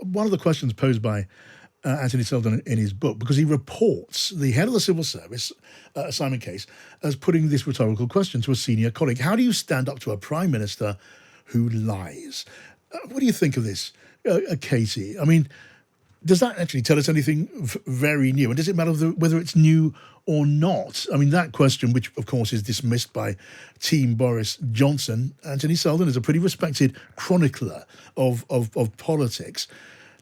one of the questions posed by Anthony Seldon in his book, because he reports the head of the civil service, Simon Case, as putting this rhetorical question to a senior colleague. How do you stand up to a prime minister who lies? What do you think of this, Katy? I mean, does that actually tell us anything very new? And does it matter whether it's new or not? I mean, that question, which of course is dismissed by Team Boris Johnson, Anthony Seldon is a pretty respected chronicler of politics.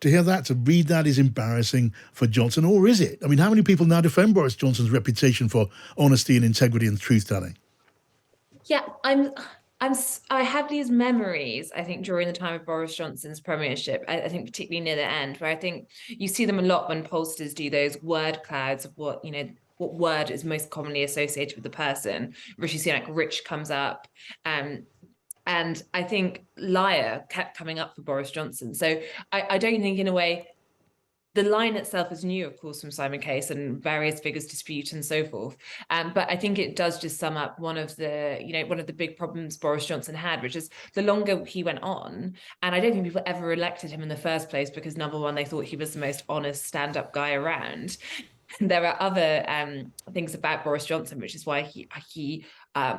To hear that, to read that is embarrassing for Johnson, or is it? I mean, how many people now defend Boris Johnson's reputation for honesty and integrity and truth-telling? Yeah, I have these memories, I think, during the time of Boris Johnson's premiership, I think particularly near the end, where I think you see them a lot when pollsters do those word clouds of what word is most commonly associated with the person. Rishi Sunak, rich comes up. And I think liar kept coming up for Boris Johnson. So I don't think, in a way, the line itself is new, of course, from Simon Case and various figures dispute and so forth. But I think it does just sum up one of the big problems Boris Johnson had, which is the longer he went on, and I don't think people ever elected him in the first place because, number one, they thought he was the most honest stand-up guy around. There are other things about Boris Johnson, which is why he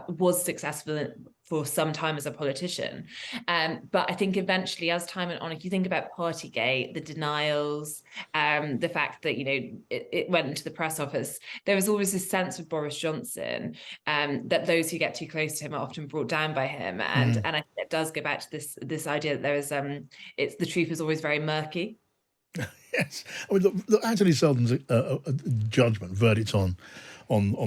was successful for some time as a politician. But I think eventually, as time went on, if you think about Partygate, the denials, the fact that, it went into the press office, there was always this sense of Boris Johnson that those who get too close to him are often brought down by him. And I think it does go back to this idea that there is the truth is always very murky. Yes, I mean, look, Anthony Seldon's judgment, verdict on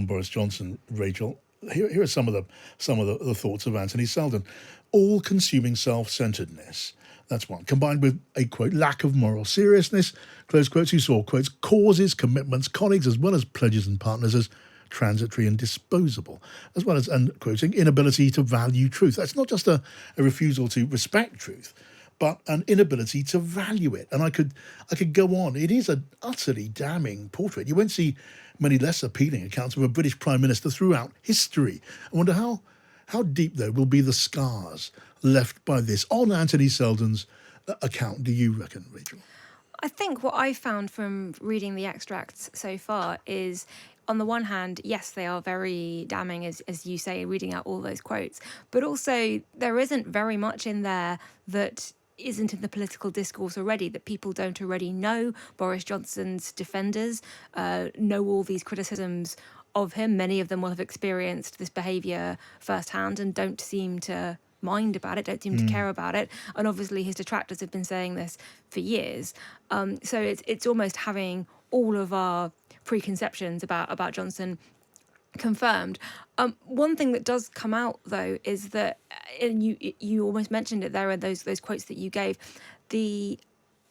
Boris Johnson, Rachel. Here are some of the thoughts of Anthony Seldon. All-consuming self-centeredness. That's one. Combined with a, quote, lack of moral seriousness, close quotes, who saw, quotes, causes, commitments, colleagues, as well as pledges and partners as transitory and disposable, as well as, and quoting, inability to value truth. That's not just a refusal to respect truth, but an inability to value it. And I could go on. It is an utterly damning portrait. You won't see many less appealing accounts of a British Prime Minister throughout history. I wonder how deep, though, will be the scars left by this on Anthony Seldon's account, do you reckon, Rachel? I think what I found from reading the extracts so far is, on the one hand, yes, they are very damning, as you say, reading out all those quotes, but also there isn't very much in there that isn't in the political discourse already, that people don't already know. Boris Johnson's defenders know all these criticisms of him. Many of them will have experienced this behaviour firsthand and don't seem to mind about it, don't seem to care about it. And obviously his detractors have been saying this for years. So it's almost having all of our preconceptions about Johnson confirmed. One thing that does come out, though, is that, and you almost mentioned it there in those quotes that you gave, the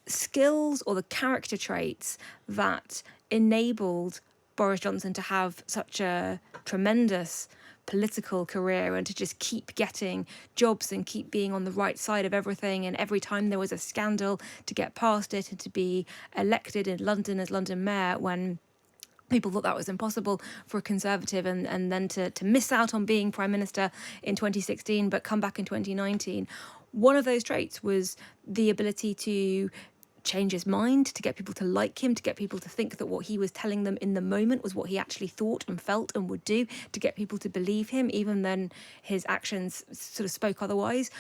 skills or the character traits that enabled Boris Johnson to have such a tremendous political career and to just keep getting jobs and keep being on the right side of everything, and every time there was a scandal to get past it and to be elected in London as London mayor when people thought that was impossible for a Conservative, and then to miss out on being Prime Minister in 2016 but come back in 2019. One of those traits was the ability to change his mind, to get people to like him, to get people to think that what he was telling them in the moment was what he actually thought and felt and would do, to get people to believe him even then his actions sort of spoke otherwise.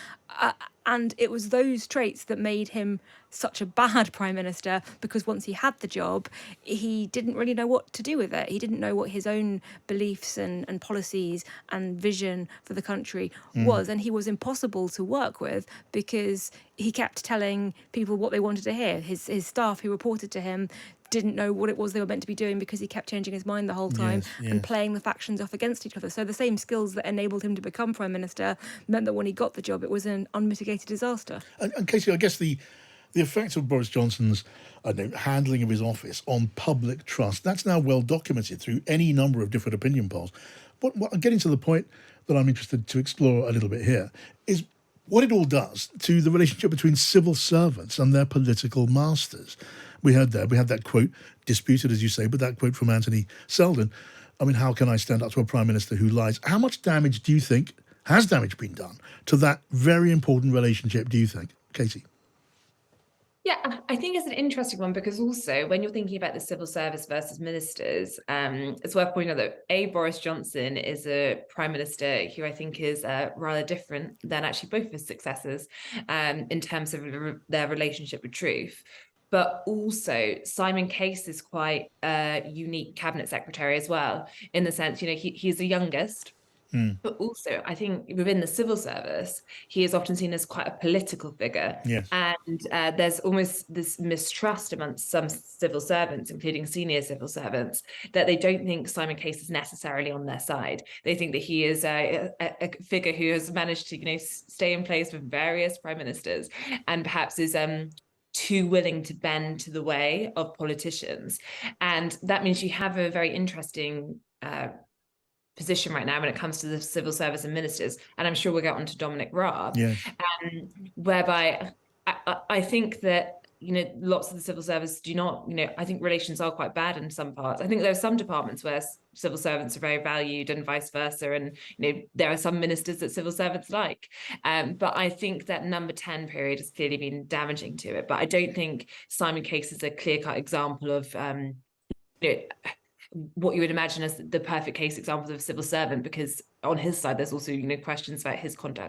And it was those traits that made him such a bad Prime Minister, because once he had the job, he didn't really know what to do with it. He didn't know what his own beliefs and policies and vision for the country was. And he was impossible to work with because he kept telling people what they wanted to hear. His staff who reported to him didn't know what it was they were meant to be doing because he kept changing his mind the whole time and playing the factions off against each other. So the same skills that enabled him to become Prime Minister meant that when he got the job, it was an unmitigated disaster. And Katy, I guess the effect of Boris Johnson's handling of his office on public trust, that's now well documented through any number of different opinion polls. What getting to the point that I'm interested to explore a little bit here is what it all does to the relationship between civil servants and their political masters. We had that quote, disputed, as you say, but that quote from Anthony Seldon. I mean, how can I stand up to a Prime Minister who lies? How much damage do you think, has damage been done to that very important relationship, do you think, Katy? Yeah, I think it's an interesting one because also when you're thinking about the civil service versus ministers, it's worth pointing out that Boris Johnson is a prime minister who I think is rather different than actually both of his successors in terms of their relationship with truth. But also Simon Case is quite a unique cabinet secretary as well, in the sense, he's the youngest. But also, I think within the civil service, he is often seen as quite a political figure. Yes. And there's almost this mistrust amongst some civil servants, including senior civil servants, that they don't think Simon Case is necessarily on their side. They think that he is a figure who has managed to, stay in place with various prime ministers and perhaps is too willing to bend to the way of politicians. And that means you have a very interesting position right now when it comes to the civil service and ministers, and I'm sure we'll get on to Dominic Raab, Yes. Whereby I think that lots of the civil service do not, I think relations are quite bad in some parts. I think there are some departments where civil servants are very valued and vice versa, and there are some ministers that civil servants like, but I think that number 10 period has clearly been damaging to it. But I don't think Simon Case is a clear-cut example of what you would imagine as the perfect case example of a civil servant, because on his side there's also questions about his conduct.